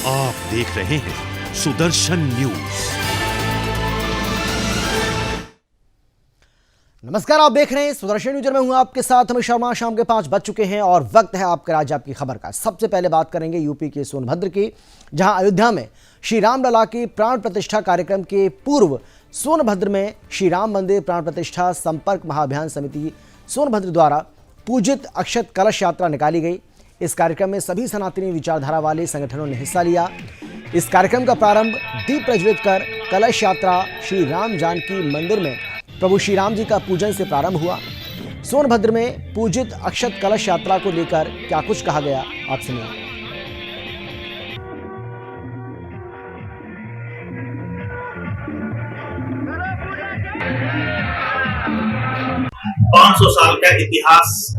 आप देख रहे हैं सुदर्शन न्यूज। नमस्कार, आप देख रहे हैं सुदर्शन न्यूज। मैं हूं आपके साथ अमित शर्मा। शाम के 5 बज चुके हैं और वक्त है आपके राज्य आपकी खबर का। सबसे पहले बात करेंगे यूपी के सोनभद्र की, जहां अयोध्या में श्री राम लला की प्राण प्रतिष्ठा कार्यक्रम के पूर्व सोनभद्र में श्री राम मंदिर प्राण प्रतिष्ठा संपर्क महाअभियान समिति सोनभद्र द्वारा पूजित अक्षत कलश यात्रा निकाली गई। इस कार्यक्रम में सभी सनातनी विचारधारा वाले संगठनों ने हिस्सा लिया। इस कार्यक्रम का प्रारंभ दीप प्रज्वलित कर कलश यात्रा श्री राम जानकी मंदिर में प्रभु श्री राम जी का पूजन से प्रारंभ हुआ। सोनभद्र में पूजित अक्षत कलश यात्रा को लेकर क्या कुछ कहा गया, आप सुनिए। 500 साल का इतिहास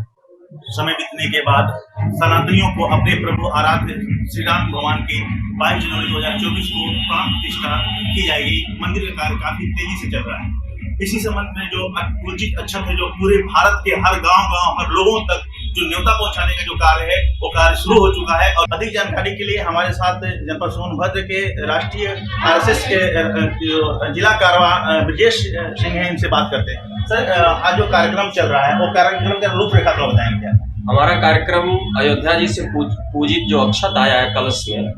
समय बीतने के बाद सनातनियों को अपने प्रभु आराध्य श्री राम भगवान के 22 जनवरी 2024 को प्राण प्रतिष्ठा की जाएगी। मंदिर का कार्य काफी तेजी से चल रहा है। इसी संबंध में जो पूजित अक्षत है, जो पूरे भारत के हर गांव हर लोगों तक जो न्योता पहुंचाने का जो कार्य है, वो कार्य शुरू हो चुका है। और अधिक जानकारी के लिए हमारे साथ जनपद सोनभद्र के राष्ट्रीय आरएसएस के जिला कारवा ब्रजेश सिंह है, इनसे बात करते हैं। सर, आज जो कार्यक्रम चल रहा है वो कार्यक्रम का रूपरेखा तो बताएंगे क्या? हमारा कार्यक्रम अयोध्या जी से पूजित जो अक्षत आया है कलश में,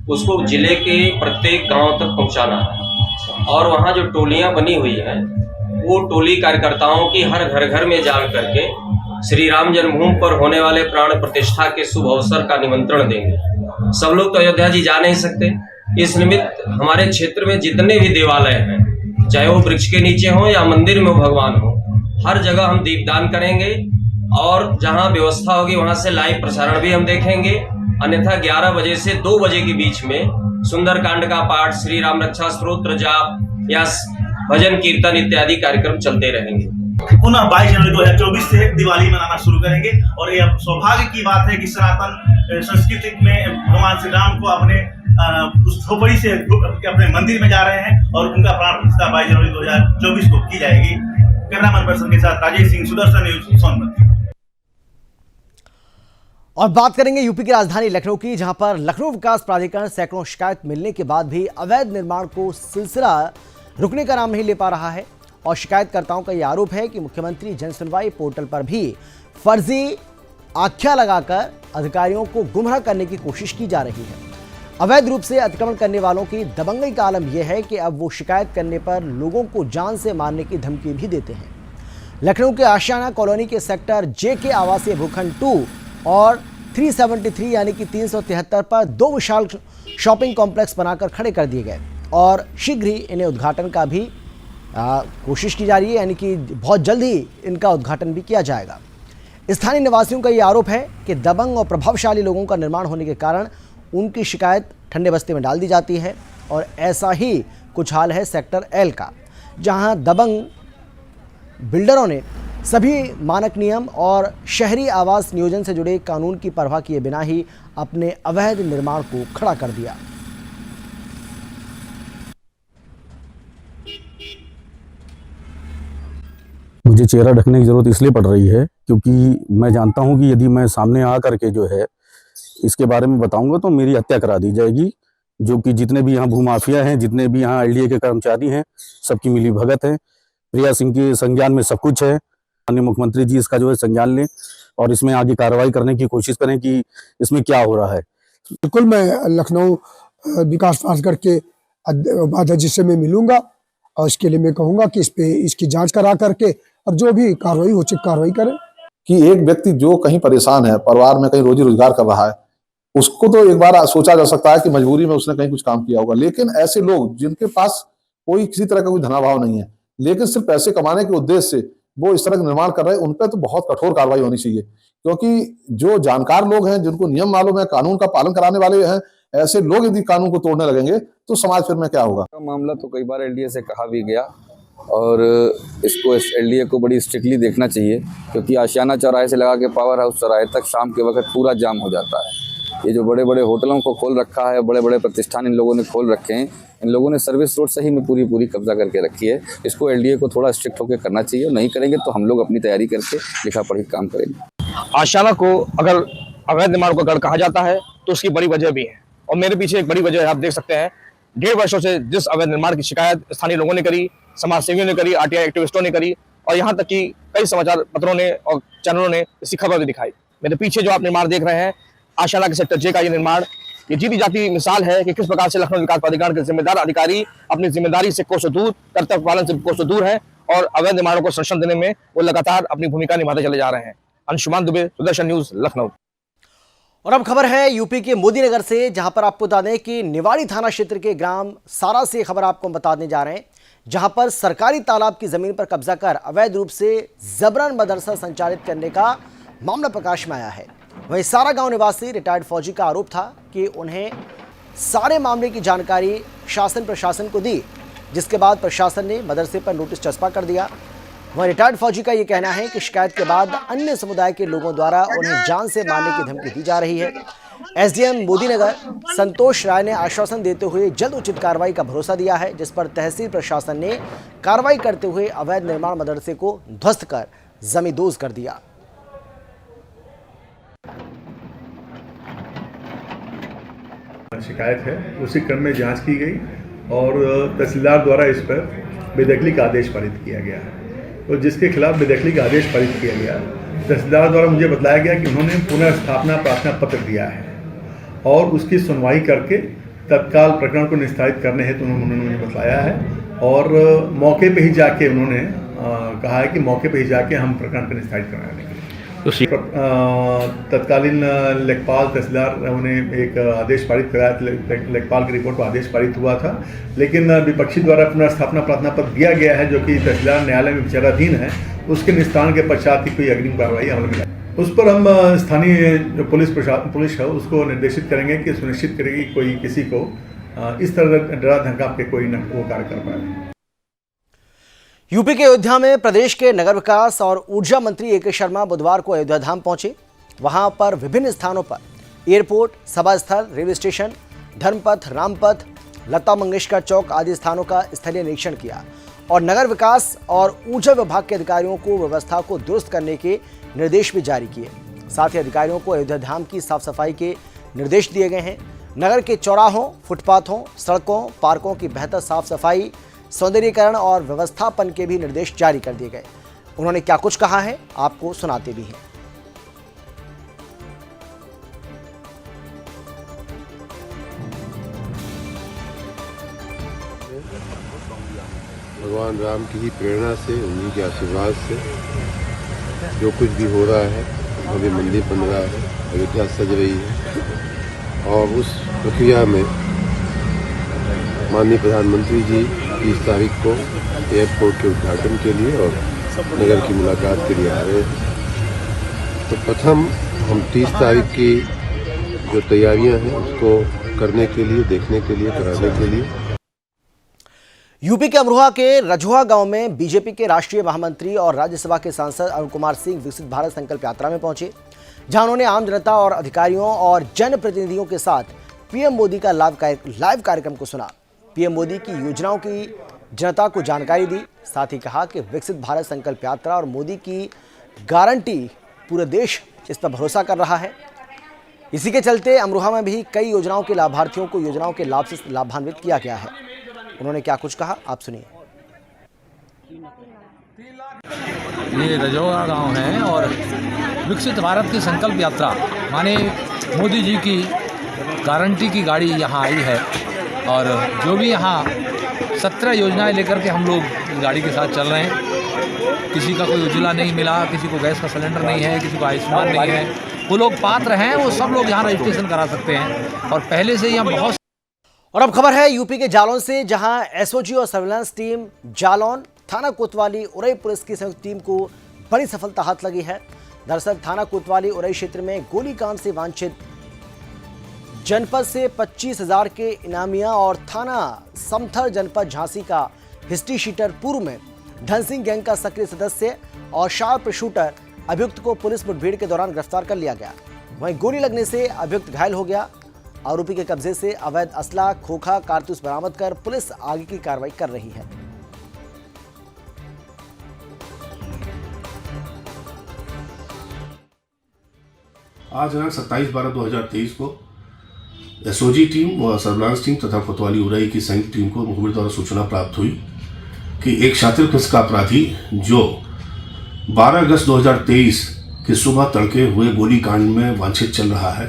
उसको जिले के प्रत्येक गांव तक पहुंचाना है। और वहाँ जो टोलियां बनी हुई हैं, वो टोली कार्यकर्ताओं की हर घर में जा करके श्री राम जन्मभूमि पर होने वाले प्राण प्रतिष्ठा के शुभ अवसर का निमंत्रण देंगे। सब लोग तो अयोध्या जी जा नहीं सकते। इस निमित्त हमारे क्षेत्र में जितने भी देवालय हैं, चाहे वो वृक्ष के नीचे हो या मंदिर में भगवान हो, हर जगह हम दीपदान करेंगे। और जहां व्यवस्था होगी वहां से लाइव प्रसारण भी हम देखेंगे। अन्यथा 11 बजे से 2 बजे के बीच में सुंदरकांड का पाठ, श्री राम रक्षा स्तोत्र जाप या भजन कीर्तन इत्यादि कार्यक्रम चलते रहेंगे। पुनः 22 जनवरी 2024 से दिवाली मनाना शुरू करेंगे। और यह सौभाग्य की बात है कि सनातन संस्कृति में भगवान श्री राम को अपने उस झोपड़ी से अपने मंदिर में जा रहे हैं और उनका प्राण प्रतिष्ठा 22 जनवरी 2024 को की जाएगी। कैमरामैन पर्सन के साथ राजेश सिंह, सुदर्शन न्यूज, सोनभद्र। और बात करेंगे यूपी की राजधानी लखनऊ की, जहां पर लखनऊ विकास प्राधिकरण सैकड़ों शिकायत मिलने के बाद भी अवैध निर्माण को सिलसिला रुकने का नाम नहीं ले पा रहा है। और शिकायतकर्ताओं का यह आरोप है कि मुख्यमंत्री जन सुनवाई पोर्टल पर भी फर्जी आख्या लगाकर अधिकारियों को गुमराह करने की कोशिश की जा रही है। अवैध रूप से अतिक्रमण करने वालों की दबंगई का आलम यह है कि अब वो शिकायत करने पर लोगों को जान से मारने की धमकी भी देते हैं। लखनऊ के आशियाना कॉलोनी के सेक्टर जे के आवासीय भूखंड 2 और 373 यानी कि 373 पर 2 विशाल शॉपिंग कॉम्प्लेक्स बनाकर खड़े कर दिए गए और शीघ्र ही इन्हें उद्घाटन का भी कोशिश की जा रही है, यानी कि बहुत जल्द ही इनका उद्घाटन भी किया जाएगा। स्थानीय निवासियों का यह आरोप है कि दबंग और प्रभावशाली लोगों का निर्माण होने के कारण उनकी शिकायत ठंडे बस्ते में डाल दी जाती है। और ऐसा ही कुछ हाल है सेक्टर एल का, जहां दबंग बिल्डरों ने सभी मानक नियम और शहरी आवास नियोजन से जुड़े कानून की परवाह किए बिना ही अपने अवैध निर्माण को खड़ा कर दिया। मुझे चेहरा ढकने की जरूरत इसलिए पड़ रही है क्योंकि मैं जानता हूं कि यदि मैं सामने आ करके जो है इसके बारे में बताऊंगा तो मेरी हत्या करा दी जाएगी। जो कि जितने भी यहाँ भूमाफिया हैं, जितने भी यहाँ एलडीए के कर्मचारी हैं, सबकी मिली भगत है। प्रिया सिंह के संज्ञान में सब कुछ है। माननीय मुख्यमंत्री जी इसका जो है संज्ञान लें और इसमें आगे कार्रवाई करने की कोशिश करें कि इसमें क्या हो रहा है। बिल्कुल, मैं लखनऊ विकास प्राधिकरण के अध्यक्ष से मैं मिलूंगा और इसके लिए मैं कहूंगा कि इस पे इसकी जांच करा करके और जो भी कार्रवाई हो उचित कार्रवाई करें। कि एक व्यक्ति जो कहीं परेशान है, परिवार में कहीं रोजी रोजगार कर रहा है, उसको तो एक बार सोचा जा सकता है कि मजबूरी में उसने कहीं कुछ काम किया होगा। लेकिन ऐसे लोग जिनके पास कोई किसी तरह का कोई धनाभाव नहीं है, लेकिन सिर्फ पैसे कमाने के उद्देश्य से वो इस तरह का निर्माण कर रहे हैं, उन पर तो बहुत कठोर कार्रवाई होनी चाहिए। क्योंकि जो जानकार लोग हैं, जिनको नियम मालूम है, कानून का पालन कराने वाले हैं, ऐसे लोग यदि कानून को तोड़ने लगेंगे तो समाज फिर में क्या होगा। मामला तो कई बार एलडीए से कहा भी गया और इसको एलडीए को बड़ी स्ट्रिक्टली देखना चाहिए, क्योंकि आशियाना चौराहे से लगा के पावर हाउस चौराहे तक शाम के वक्त पूरा जाम हो जाता है। ये जो बड़े बड़े होटलों को खोल रखा है, बड़े बड़े प्रतिष्ठान इन लोगों ने खोल रखे हैं, इन लोगों ने सर्विस रोड सही में पूरी कब्जा करके रखी है। इसको एलडीए को थोड़ा स्ट्रिक्ट होकर करना चाहिए। नहीं करेंगे तो हम लोग अपनी तैयारी करके लिखा पढ़ी काम करेंगे। आशियाना को अगर अवैध निर्माण को अगर कहा जाता है तो उसकी बड़ी वजह भी है। और मेरे पीछे एक बड़ी वजह है, आप देख सकते हैं 1.5 वर्षों से जिस अवैध निर्माण की शिकायत स्थानीय लोगों ने करी, समाज सेवियों ने करी, आरटीआई एक्टिविस्टों ने करी, और यहाँ तक कि कई समाचार पत्रों ने और चैनलों ने इसकी खबर भी दिखाई। मेरे पीछे जो आप निर्माण देख रहे हैं, आशियाना के सेक्टर जे का ये निर्माण, ये जीती जाती मिसाल है कि किस प्रकार से लखनऊ विकास प्राधिकरण के जिम्मेदार अधिकारी अपनी जिम्मेदारी से कोसों दूर, कर्तव्य पालन से कोसों दूर है और अवैध निर्माणों को संरक्षण देने में वो लगातार अपनी भूमिका निभाते चले जा रहे हैं। अंशुमान दुबे, सुदर्शन न्यूज, लखनऊ। और अब खबर है यूपी के मोदीनगर से, जहां पर आपको बता दें कि निवाड़ी थाना क्षेत्र के ग्राम सारा से खबर आपको बताने जा रहे हैं, जहां पर सरकारी तालाब की जमीन पर कब्जा कर अवैध रूप से जबरन मदरसा संचालित करने का मामला प्रकाश में आया है। वहीं सारा गांव निवासी रिटायर्ड फौजी का आरोप था कि उन्हें सारे मामले की जानकारी शासन प्रशासन को दी, जिसके बाद प्रशासन ने मदरसे पर नोटिस चस्पा कर दिया। वहीं रिटायर्ड फौजी का ये कहना है कि शिकायत के बाद अन्य समुदाय के लोगों द्वारा उन्हें जान से मारने की धमकी दी जा रही है। एसडीएम मोदीनगर संतोष राय ने आश्वासन देते हुए जल्द उचित कार्रवाई का भरोसा दिया है, जिस पर तहसील प्रशासन ने कार्रवाई करते हुए अवैध निर्माण मदरसे को ध्वस्त कर जमींदोज कर दिया। शिकायत है, उसी क्रम में जांच की गई और तहसीलदार द्वारा इस पर बेदखली का आदेश पारित किया गया है। तो जिसके खिलाफ बेदखली का आदेश पारित किया गया, तहसीलदार द्वारा मुझे बताया गया कि उन्होंने पुनर्स्थापना प्रार्थना पत्र दिया है और उसकी सुनवाई करके तत्काल प्रकरण को निस्तारित करने हेतु उन्होंने मुझे बताया है और मौके पे ही जाके उन्होंने कहा है कि मौके पे ही जाके हम प्रकरण को निस्तारित कराने के लिए तत्कालीन लेखपाल तहसीलदार ने एक आदेश पारित कराया। लेखपाल की रिपोर्ट पर आदेश पारित हुआ था, लेकिन विपक्षी द्वारा पुनर्स्थापना प्रार्थना पत्र दिया गया है जो कि तहसीलदार न्यायालय में विचाराधीन है। उसके निस्तारण के पश्चात ही कोई अग्रिम कार्रवाई अमल में लाए। उस पर हम स्थानीय जो पुलिस है उसको निर्देशित करेंगे कि सुनिश्चित करेगी कोई किसी को इस तरह डरा धमका के कोई न वो कार्य कर पाए। यूपी के अयोध्या में प्रदेश के नगर विकास और ऊर्जा मंत्री ए के शर्मा बुधवार को अयोध्या धाम पहुंचे। वहां पर विभिन्न स्थानों पर एयरपोर्ट, सभा स्थल, रेलवे स्टेशन, धर्मपथ, रामपथ, लता मंगेशकर चौक आदि स्थानों का स्थलीय निरीक्षण किया और नगर विकास और ऊर्जा विभाग के अधिकारियों को व्यवस्था को दुरुस्त करने के निर्देश भी जारी किए। साथ ही अधिकारियों को अयोध्या धाम की साफ सफाई के निर्देश दिए गए हैं। नगर के चौराहों, फुटपाथों, सड़कों, पार्कों की बेहतर साफ सफाई, सौंदर्यीकरण और व्यवस्थापन के भी निर्देश जारी कर दिए गए। उन्होंने क्या कुछ कहा है आपको सुनाते भी हैं। भगवान राम की ही प्रेरणा से, उन्हीं के आशीर्वाद से जो कुछ भी हो रहा है, भव्य मंदिर बन रहा है, अयोध्या सज रही है और उस प्रक्रिया में माननीय प्रधानमंत्री जी 30 तारीख को एयरपोर्ट के उद्घाटन के लिए और नगर की मुलाकात के लिए आ रहे हैं। तो प्रथम हम 30 तारीख की जो तैयारियां हैं उसको करने के लिए, देखने के लिए, कराने के लिए। यूपी के अमरोहा के रजोहा गांव में बीजेपी के राष्ट्रीय महामंत्री और राज्यसभा के सांसद अरुण कुमार सिंह विकसित भारत संकल्प यात्रा में पहुंचे, जहां उन्होंने आम जनता और अधिकारियों और जनप्रतिनिधियों के साथ पीएम मोदी का लाइव कार्यक्रम को सुना। पीएम मोदी की योजनाओं की जनता को जानकारी दी। साथ ही कहा कि विकसित भारत संकल्प यात्रा और मोदी की गारंटी पूरे देश इस पर भरोसा कर रहा है। इसी के चलते अमरोहा में भी कई योजनाओं के लाभार्थियों को योजनाओं के लाभ से लाभान्वित किया गया है। उन्होंने क्या कुछ कहा आप सुनिए। ये रजौरा गांव है और विकसित भारत की संकल्प यात्रा माने मोदी जी की गारंटी की गाड़ी यहाँ आई है और जो भी यहाँ 17 योजनाएं लेकर के हम लोग गाड़ी के साथ चल रहे हैं। किसी का कोई उज्ज्वला नहीं मिला, किसी को गैस का सिलेंडर नहीं है, किसी को आयुष्मान नहीं है, वो लोग पात्र हैं, वो सब लोग यहाँ रजिस्ट्रेशन करा सकते हैं और पहले से यहाँ बहुत। और अब खबर है यूपी के जालौन से, जहां एसओजी और सर्विलांस टीम जालौन, थाना कोतवाली, उरई पुलिस की संयुक्त टीम को बड़ी सफलता हाथ लगी है। दरअसल थाना कोतवाली उरई क्षेत्र में गोलीकांड से वांछित जनपद से 25,000 के इनामिया और थाना समथर जनपद झांसी का हिस्ट्री शीटर पूर्व में धन सिंह गैंग का सक्रिय सदस्य और शार्प शूटर अभियुक्त को पुलिस मुठभेड़ के दौरान गिरफ्तार कर लिया गया। वहीं गोली लगने से अभियुक्त घायल हो गया। आरोपी के कब्जे से अवैध असला, खोखा, कारतूस बरामद कर पुलिस आगे की कार्रवाई कर रही है। आज दिनांक 27/12/2023 को एसओजी टीम व सर्विलांस टीम तथा कोतवाली उराई की संयुक्त टीम को मुखबिर द्वारा सूचना प्राप्त हुई कि एक शातिर किस्म का अपराधी जो 12 अगस्त 2023 की सुबह तड़के हुए गोलीकांड में वांछित चल रहा है,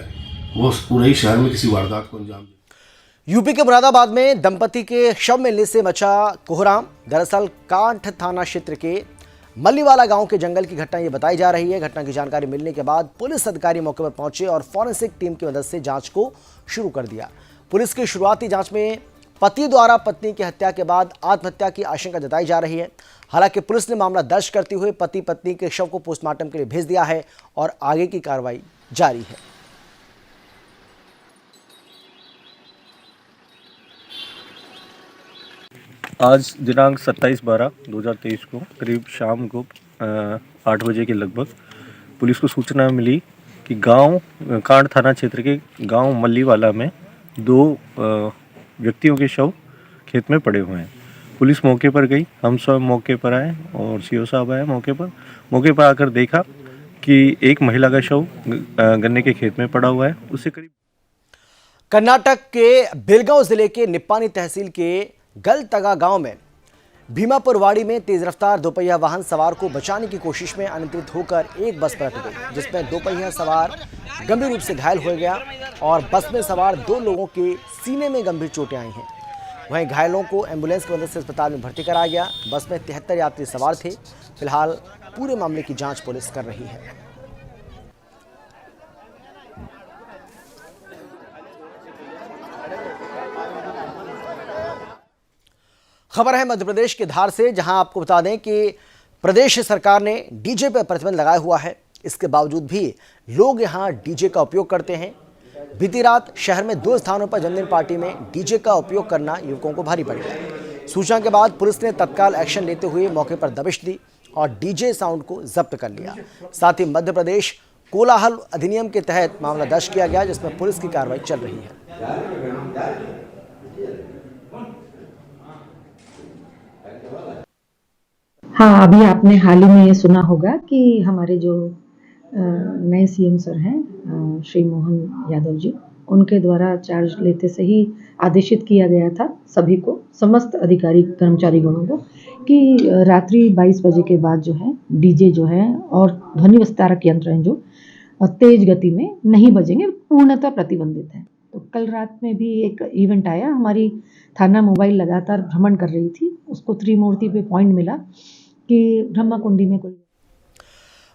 वो उराई शहर में किसी वारदात को अंजाम दिया। यूपी के मुरादाबाद में दंपति के शव मिलने से मचा कोहराम। दरअसल कांठ थाना क्षेत्र के मल्लीवाला गांव के जंगल की घटना ये बताई जा रही है। घटना की जानकारी मिलने के बाद पुलिस अधिकारी मौके पर पहुंचे और फॉरेंसिक टीम की मदद से जांच को शुरू कर दिया। पुलिस की शुरुआती जांच में पति द्वारा पत्नी की हत्या के बाद आत्महत्या की आशंका जताई जा रही है। हालांकि पुलिस ने मामला दर्ज करते हुए पति पत्नी के शव को पोस्टमार्टम के लिए भेज दिया है और आगे की कार्रवाई जारी है। आज दिनांक 27/12/2023 को करीब शाम को 8 बजे के लगभग पुलिस को सूचना मिली कि गांव कांड थाना क्षेत्र के गांव मल्लीवाला में 2 व्यक्तियों के शव खेत में पड़े हुए हैं। पुलिस मौके पर गई, हम सब मौके पर आए और सीओ साहब आए मौके पर आकर देखा कि एक महिला का शव गन्ने के खेत में पड़ा हुआ है। उससे करीब कर्नाटक के बेलगांव जिले के निप्पानी तहसील के गलतगा गांव में भीमापुरवाड़ी में तेज रफ्तार दोपहिया वाहन सवार को बचाने की कोशिश में अनियंत्रित होकर एक बस पलट गई, जिसमें दोपहिया सवार गंभीर रूप से घायल हो गया और बस में सवार 2 लोगों के सीने में गंभीर चोटें आई हैं। वहीं घायलों को एम्बुलेंस की मदद से अस्पताल में भर्ती कराया गया। बस में 73 यात्री सवार थे। फिलहाल पूरे मामले की जांच पुलिस कर रही है। खबर है मध्य प्रदेश के धार से, जहां आपको बता दें कि प्रदेश सरकार ने डीजे पर प्रतिबंध लगाया हुआ है। इसके बावजूद भी लोग यहां डीजे का उपयोग करते हैं। बीती रात शहर में 2 स्थानों पर जन्मदिन पार्टी में डीजे का उपयोग करना युवकों को भारी पड़ गया। सूचना के बाद पुलिस ने तत्काल एक्शन लेते हुए मौके पर दबिश दी और डीजे साउंड को जब्त कर लिया। साथ ही मध्य प्रदेश कोलाहल अधिनियम के तहत मामला दर्ज किया गया, जिसमें पुलिस की कार्रवाई चल रही है। हाँ, अभी आपने हाल ही में ये सुना होगा कि हमारे जो नए सीएम सर हैं श्री मोहन यादव जी, उनके द्वारा चार्ज लेते से ही आदेशित किया गया था सभी को, समस्त अधिकारी कर्मचारी गणों को, कि रात्रि 22 बजे के बाद जो है डीजे जो है और ध्वनि विस्तारक यंत्र हैं जो तेज गति में नहीं बजेंगे, पूर्णतः प्रतिबंधित है। तो कल रात में भी एक इवेंट आया, हमारी थाना मोबाइल लगातार भ्रमण कर रही थी, उसको त्रिमूर्ति पे पॉइंट मिला कि ब्रह्मकुंडी में कोई।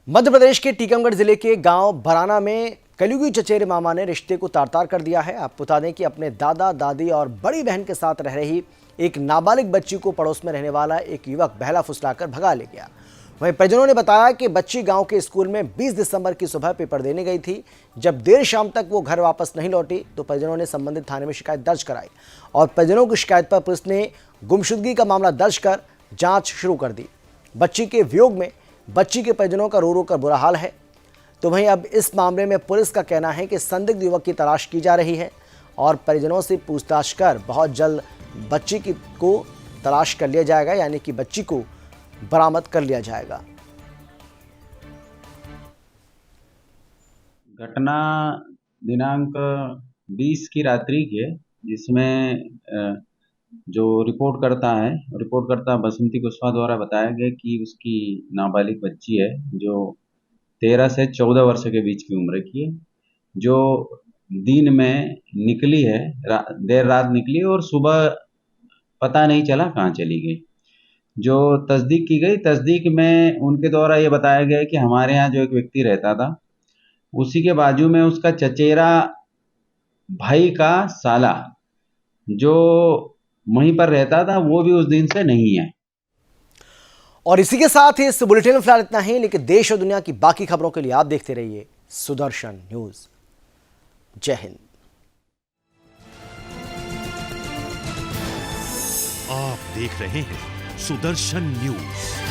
मध्य प्रदेश के टीकमगढ़ जिले के गांव बराना में कलयुगी चचेरे मामा ने रिश्ते को तार-तार कर दिया है। आप बता दें कि अपने दादा दादी और बड़ी बहन के साथ रह रही एक नाबालिग बच्ची को पड़ोस में रहने वाला एक युवक बहला फुसलाकर भगा ले गया। वहीं परिजनों ने बताया कि बच्ची गांव के स्कूल में 20 दिसंबर की सुबह पेपर देने गई थी। जब देर शाम तक वो घर वापस नहीं लौटी तो परिजनों ने संबंधित थाने में शिकायत दर्ज कराई और परिजनों की शिकायत पर पुलिस ने गुमशुदगी का मामला दर्ज कर जांच शुरू कर दी। बच्ची के वियोग में बच्ची के परिजनों का रो रो कर बुरा हाल है। तो वहीं अब इस मामले में पुलिस का कहना है कि संदिग्ध युवक की तलाश की जा रही है और परिजनों से पूछताछ कर बहुत जल्द बच्ची को तलाश कर लिया जाएगा, यानी कि बच्ची को बरामद कर लिया जाएगा। घटना दिनांक 20 की रात्रि की है, जिसमें जो रिपोर्टकर्ता बसंती कुशवाहा द्वारा बताया गया कि उसकी नाबालिग बच्ची है जो 13 से 14 वर्ष के बीच की उम्र की है, जो दिन में निकली है, देर रात निकली और सुबह पता नहीं चला कहाँ चली गई। जो तस्दीक की गई, तस्दीक में उनके द्वारा ये बताया गया कि हमारे यहाँ जो एक व्यक्ति रहता था, उसी के बाजू में उसका चचेरा भाई का साला जो वहीं पर रहता था, वो भी उस दिन से नहीं है। और इसी के साथ ही इस बुलेटिन में फिलहाल इतना ही, लेकिन देश और दुनिया की बाकी खबरों के लिए आप देखते रहिए सुदर्शन न्यूज। जय हिंद। आप देख रहे हैं सुदर्शन न्यूज।